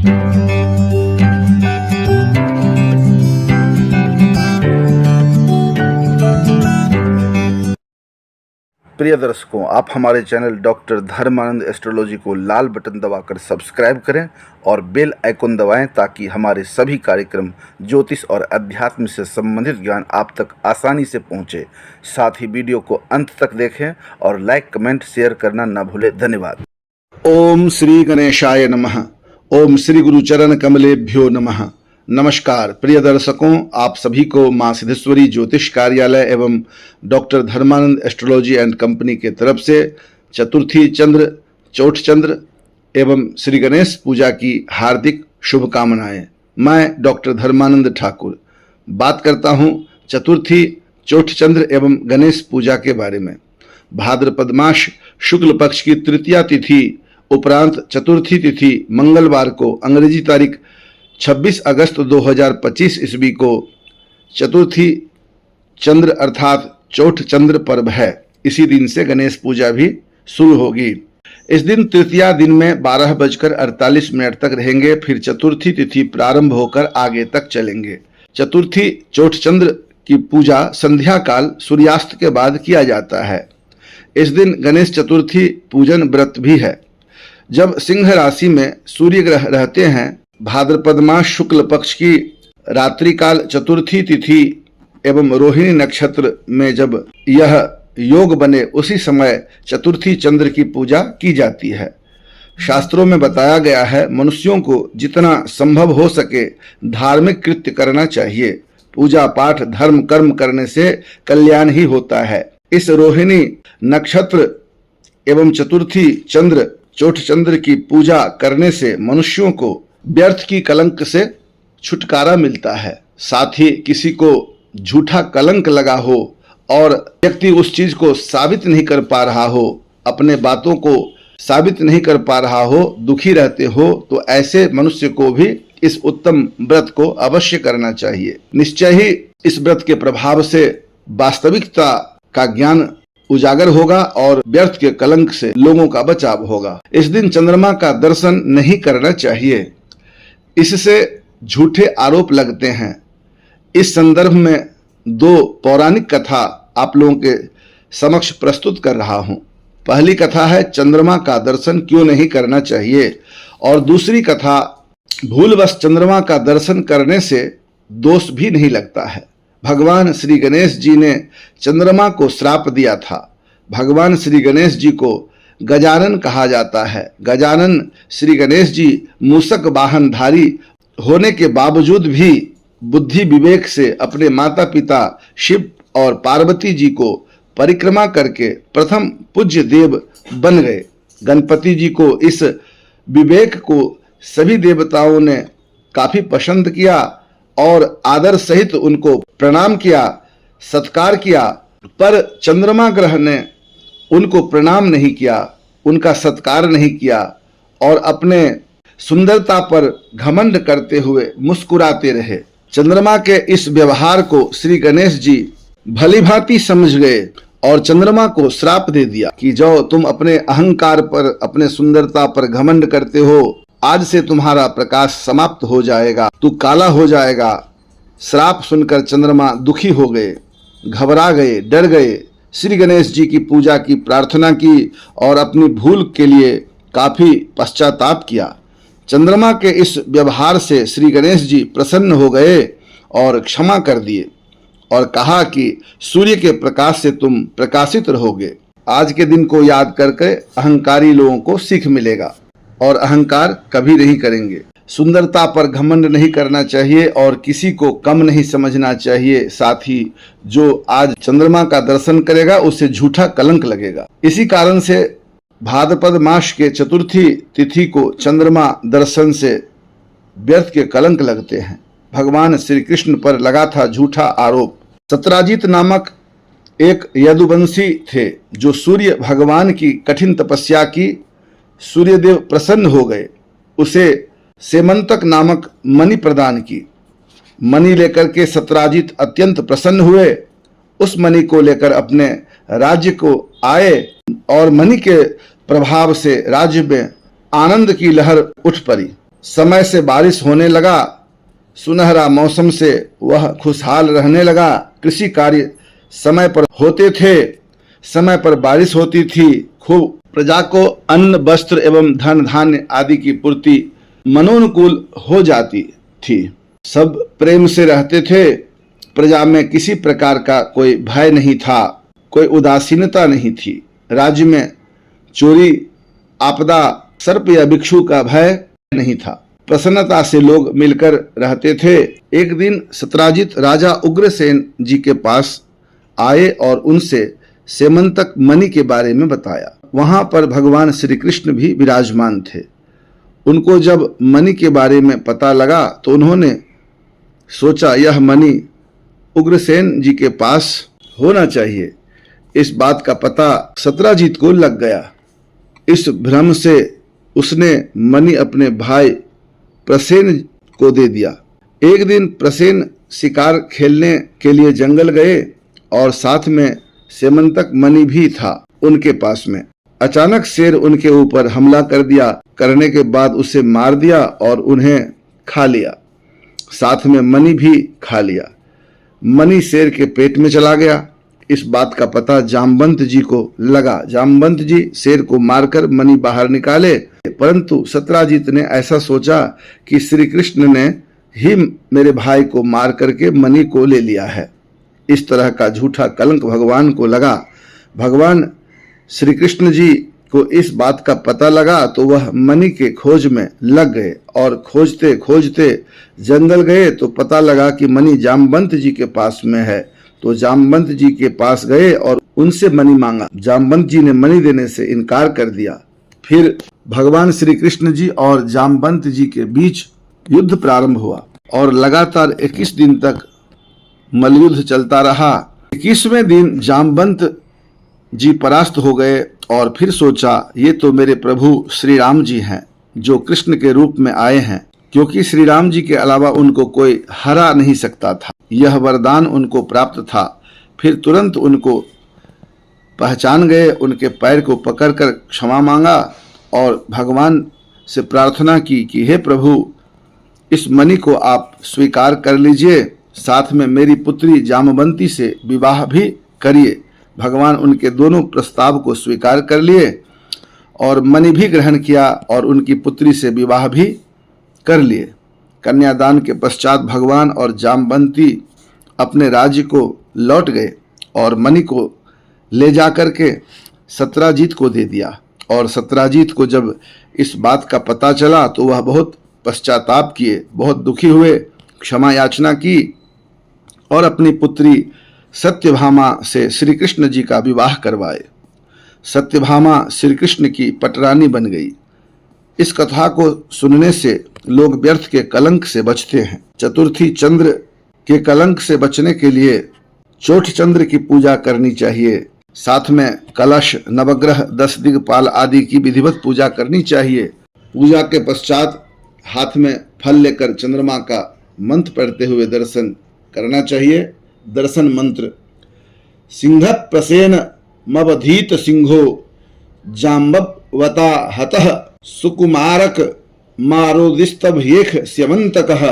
प्रिय दर्शकों, आप हमारे चैनल डॉक्टर धर्मानंद एस्ट्रोलॉजी को लाल बटन दबाकर सब्सक्राइब करें और बेल आइकन दबाएं ताकि हमारे सभी कार्यक्रम ज्योतिष और अध्यात्म से संबंधित ज्ञान आप तक आसानी से पहुंचे। साथ ही वीडियो को अंत तक देखें और लाइक, कमेंट, शेयर करना न भूलें। धन्यवाद। ओम श्री गणेशाय नमः। ओम श्री गुरुचरण कमलेभ्यो नमः। नमस्कार प्रिय दर्शकों, आप सभी को मां सिद्धेश्वरी ज्योतिष कार्यालय एवं doctor Dharmanand astrology and company के तरफ से चतुर्थी चंद्र, चौठ चंद्र एवं श्री गणेश पूजा की हार्दिक शुभकामनाएं। मैं डॉक्टर धर्मानंद ठाकुर बात करता हूं चतुर्थी, चौठ चंद्र एवं गणेश पूजा के बारे में। भाद्रपद मास शुक्ल पक्ष की तृतीया तिथि उपरांत चतुर्थी तिथि मंगलवार को अंग्रेजी तारीख 26 अगस्त 2025 ईस्वी को चतुर्थी चंद्र अर्थात चौठ चंद्र पर्व है। इसी दिन से गणेश पूजा भी शुरू होगी। इस दिन तृतीया दिन में 12:48 तक रहेंगे, फिर चतुर्थी तिथि प्रारंभ होकर आगे तक चलेंगे। चतुर्थी चौठ चंद्र की पूजा संध्या काल सूर्यास्त के बाद किया जाता है। इस दिन गणेश चतुर्थी पूजन व्रत भी है। जब सिंह राशि में सूर्य ग्रह रहते हैं, भाद्रपद मास शुक्ल पक्ष की रात्रि काल चतुर्थी तिथि एवं रोहिणी नक्षत्र में जब यह योग बने, उसी समय चतुर्थी चंद्र की पूजा की जाती है। शास्त्रों में बताया गया है, मनुष्यों को जितना संभव हो सके धार्मिक कृत्य करना चाहिए। पूजा पाठ धर्म कर्म करने से कल्याण ही होता है। इस रोहिणी नक्षत्र एवं चतुर्थी चंद्र, चौठ चंद्र की पूजा करने से मनुष्यों को व्यर्थ की कलंक से छुटकारा मिलता है। साथ ही किसी को झूठा कलंक लगा हो और व्यक्ति उस चीज को साबित नहीं कर पा रहा हो, अपने बातों को साबित नहीं कर पा रहा हो, दुखी रहते हो, तो ऐसे मनुष्य को भी इस उत्तम व्रत को अवश्य करना चाहिए। निश्चय ही इस व्रत के प्रभाव से वास्तविकता का ज्ञान उजागर होगा और व्यर्थ के कलंक से लोगों का बचाव होगा। इस दिन चंद्रमा का दर्शन नहीं करना चाहिए, इससे झूठे आरोप लगते हैं। इस संदर्भ में दो पौराणिक कथा आप लोगों के समक्ष प्रस्तुत कर रहा हूं। पहली कथा है चंद्रमा का दर्शन क्यों नहीं करना चाहिए, और दूसरी कथा भूलवश चंद्रमा का दर्शन करने से दोष भी नहीं लगता है। भगवान श्री गणेश जी ने चंद्रमा को श्राप दिया था। भगवान श्री गणेश जी को गजानन कहा जाता है। गजानन श्री गणेश जी मूषक वाहनधारी होने के बावजूद भी बुद्धि विवेक से अपने माता पिता शिव और पार्वती जी को परिक्रमा करके प्रथम पूज्य देव बन गए। गणपति जी को इस विवेक को सभी देवताओं ने काफी पसंद किया और आदर सहित उनको प्रणाम किया, सत्कार किया, पर चंद्रमा ग्रह ने उनको प्रणाम नहीं किया, उनका सत्कार नहीं किया और अपने सुंदरता पर घमंड करते हुए मुस्कुराते रहे। चंद्रमा के इस व्यवहार को श्री गणेश जी भलीभांति समझ गए और चंद्रमा को श्राप दे दिया कि जो तुम अपने अहंकार पर, अपने सुंदरता पर घमंड करते हो, आज से तुम्हारा प्रकाश समाप्त हो जाएगा, तू काला हो जाएगा। श्राप सुनकर चंद्रमा दुखी हो गए, घबरा गए, डर गए। श्री गणेश जी की पूजा की प्रार्थना की और अपनी भूल के लिए काफी पश्चाताप किया। चंद्रमा के इस व्यवहार से श्री गणेश जी प्रसन्न हो गए और क्षमा कर दिए और कहा कि सूर्य के प्रकाश से तुम प्रकाशित रहोगे। आज के दिन को याद करके अहंकारी लोगों को सीख मिलेगा और अहंकार कभी नहीं करेंगे। सुंदरता पर घमंड नहीं करना चाहिए और किसी को कम नहीं समझना चाहिए। साथ ही जो आज चंद्रमा का दर्शन करेगा उसे झूठा कलंक लगेगा। इसी कारण से भाद्रपद मास के चतुर्थी तिथि को चंद्रमा दर्शन से व्यर्थ के कलंक लगते हैं। भगवान श्री कृष्ण पर लगा था झूठा आरोप। सत्राजित नामक एक यदुवंशी थे जो सूर्य भगवान की कठिन तपस्या की। सूर्यदेव प्रसन्न हो गए, उसे सेमंतक नामक मणि प्रदान की। मणि लेकर के सत्राजित अत्यंत प्रसन्न हुए। उस मणि को लेकर अपने राज्य को आए और मणि के प्रभाव से राज्य में आनंद की लहर उठ पड़ी। समय से बारिश होने लगा, सुनहरा मौसम से वह खुशहाल रहने लगा। कृषि कार्य समय पर होते थे, समय पर बारिश होती थी, खूब प्रजा को अन्न वस्त्र एवं धन धान्य आदि की पूर्ति मनोनुकूल हो जाती थी। सब प्रेम से रहते थे, प्रजा में किसी प्रकार का कोई भय नहीं था, कोई उदासीनता नहीं थी। राज्य में चोरी, आपदा, सर्प या भिक्षु का भय नहीं था। प्रसन्नता से लोग मिलकर रहते थे। एक दिन सत्राजित राजा उग्रसेन जी के पास आए और उनसे सेमंतक मणि के बारे में बताया। वहां पर भगवान श्री कृष्ण भी विराजमान थे। उनको जब मणि के बारे में पता लगा तो उन्होंने सोचा यह मणि उग्रसेन जी के पास होना चाहिए। इस बात का पता सत्राजित को लग गया। इस भ्रम से उसने मणि अपने भाई प्रसेन को दे दिया। एक दिन प्रसेन शिकार खेलने के लिए जंगल गए और साथ में सेमंतक मणि भी था उनके पास में। अचानक शेर उनके ऊपर हमला कर दिया। करने के बाद उसे मार दिया और उन्हें खा लिया, साथ में मणि भी खा लिया। मणि शेर के पेट में चला गया। इस बात का पता जामवंत जी को लगा। जामवंत जी शेर को मारकर मणि बाहर निकाले, परंतु सत्राजित ने ऐसा सोचा कि श्री कृष्ण ने ही मेरे भाई को मार करके मणि को ले लिया है। इस तरह का झूठा कलंक भगवान को लगा। भगवान श्री कृष्ण जी को इस बात का पता लगा तो वह मणि के खोज में लग गए और खोजते खोजते जंगल गए तो पता लगा कि मणि जामवंत जी के पास में है। तो जामवंत जी के पास गए और उनसे मणि मांगा। जामवंत जी ने मणि देने से इनकार कर दिया। फिर भगवान श्री कृष्ण जी और जामवंत जी के बीच युद्ध प्रारंभ हुआ और लगातार 21 दिन तक मल्लयुद्ध चलता रहा। 21वें दिन जामवंत जी परास्त हो गए और फिर सोचा ये तो मेरे प्रभु श्री राम जी हैं जो कृष्ण के रूप में आए हैं, क्योंकि श्री राम जी के अलावा उनको कोई हरा नहीं सकता था। यह वरदान उनको प्राप्त था। फिर तुरंत उनको पहचान गए, उनके पैर को पकड़कर क्षमा मांगा और भगवान से प्रार्थना की कि हे प्रभु, इस मणि को आप स्वीकार कर लीजिए, साथ में मेरी पुत्री जामवंती से विवाह भी करिए। भगवान उनके दोनों प्रस्ताव को स्वीकार कर लिए और मणि भी ग्रहण किया और उनकी पुत्री से विवाह भी कर लिए। कन्यादान के पश्चात भगवान और जामवंती अपने राज्य को लौट गए और मणि को ले जाकर के सत्राजित को दे दिया। और सत्राजित को जब इस बात का पता चला तो वह बहुत पश्चाताप किए, बहुत दुखी हुए, क्षमा याचना की और अपनी पुत्री सत्यभामा से श्री कृष्ण जी का विवाह करवाए। सत्यभामा श्री कृष्ण की पटरानी बन गई। इस कथा को सुनने से लोग व्यर्थ के कलंक से बचते हैं। चतुर्थी चंद्र के कलंक से बचने के लिए चौठ चंद्र की पूजा करनी चाहिए। साथ में कलश, नवग्रह, 10 दिग्पाल आदि की विधिवत पूजा करनी चाहिए। पूजा के पश्चात हाथ में फल लेकर चंद्रमा का मंत्र पढ़ते हुए दर्शन करना चाहिए। दर्शन मंत्र: सिंह प्रसेन मवधीत सिंहो जाम्बवता हतः सुकुमारक मारोदिस्तभ्येख स्यमंतकः।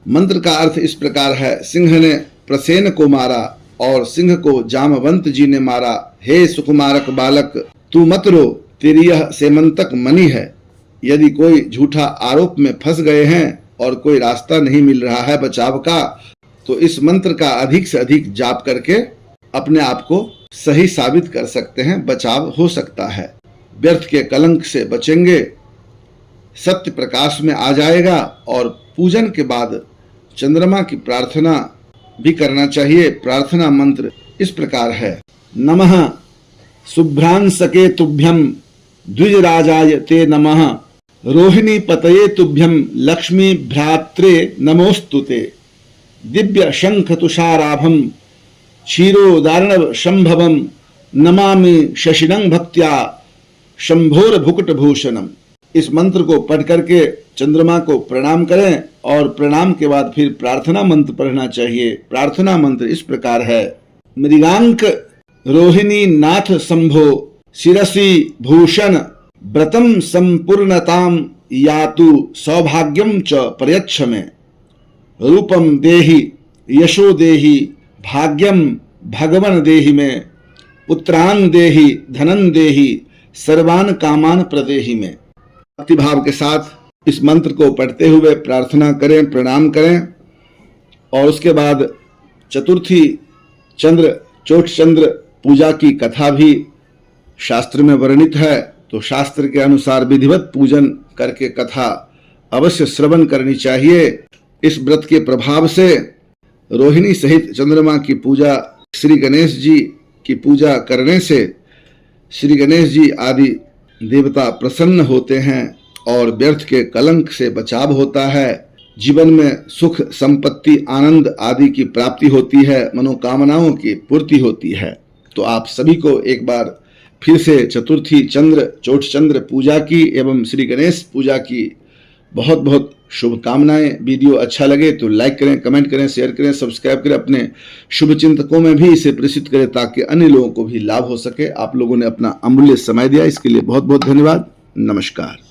मंत्र का अर्थ इस प्रकार है: सिंह ने प्रसेन को मारा और सिंह को जामवंत जी ने मारा। हे सुकुमारक बालक, तू मत रो, तेरी यह सेमंतक मणि है। यदि कोई झूठा आरोप में फंस गए हैं और कोई रास्ता नहीं मिल रहा है बचाव का, तो इस मंत्र का अधिक से अधिक जाप करके अपने आप को सही साबित कर सकते हैं, बचाव हो सकता है। व्यर्थ के कलंक से बचेंगे, सत्य प्रकाश में आ जाएगा। और पूजन के बाद चंद्रमा की प्रार्थना भी करना चाहिए। प्रार्थना मंत्र इस प्रकार है: नमः शुभ्रांसके तुभ्यं द्विजराजाय ते नमः, रोहिणी पतये तुभ्यं लक्ष्मी भ्रात्रे नमोस्तुते, दिव्य शंख तुषाराभम क्षीरोदार्णव संभवम नमामि शशिनं भक्त्या शंभोर भुकुट भूषणम। इस मंत्र को पढ़ करके चंद्रमा को प्रणाम करें और प्रणाम के बाद फिर प्रार्थना मंत्र पढ़ना चाहिए। प्रार्थना मंत्र इस प्रकार है: मृगांक रोहिणी नाथ संभो शिरसी भूषण व्रतम संपूर्णताम यातु सौभाग्यम च प्रयच्छ में, रूपम देहि यशो देहि भाग्यम भगवन देहि में, पुत्रान देहि धनन देहि सर्वान कामान प्रदेहि में। भक्तिभाव के साथ इस मंत्र को पढ़ते हुए प्रार्थना करें, प्रणाम करें। और उसके बाद चतुर्थी चंद्र चोट चंद्र पूजा की कथा भी शास्त्र में वर्णित है, तो शास्त्र के अनुसार विधिवत पूजन करके कथा अवश्य श्रवण करनी चाहिए। इस व्रत के प्रभाव से रोहिणी सहित चंद्रमा की पूजा, श्री गणेश जी की पूजा करने से श्री गणेश जी आदि देवता प्रसन्न होते हैं और व्यर्थ के कलंक से बचाव होता है। जीवन में सुख, संपत्ति, आनंद आदि की प्राप्ति होती है, मनोकामनाओं की पूर्ति होती है। तो आप सभी को एक बार फिर से चतुर्थी चंद्र चोट चंद्र पूजा की एवं श्री गणेश पूजा की बहुत बहुत शुभकामनाएं। वीडियो अच्छा लगे तो लाइक करें, कमेंट करें, शेयर करें, सब्सक्राइब करें, अपने शुभ चिंतकों में भी इसे प्रेषित करें ताकि अन्य लोगों को भी लाभ हो सके। आप लोगों ने अपना अमूल्य समय दिया, इसके लिए बहुत बहुत धन्यवाद। नमस्कार।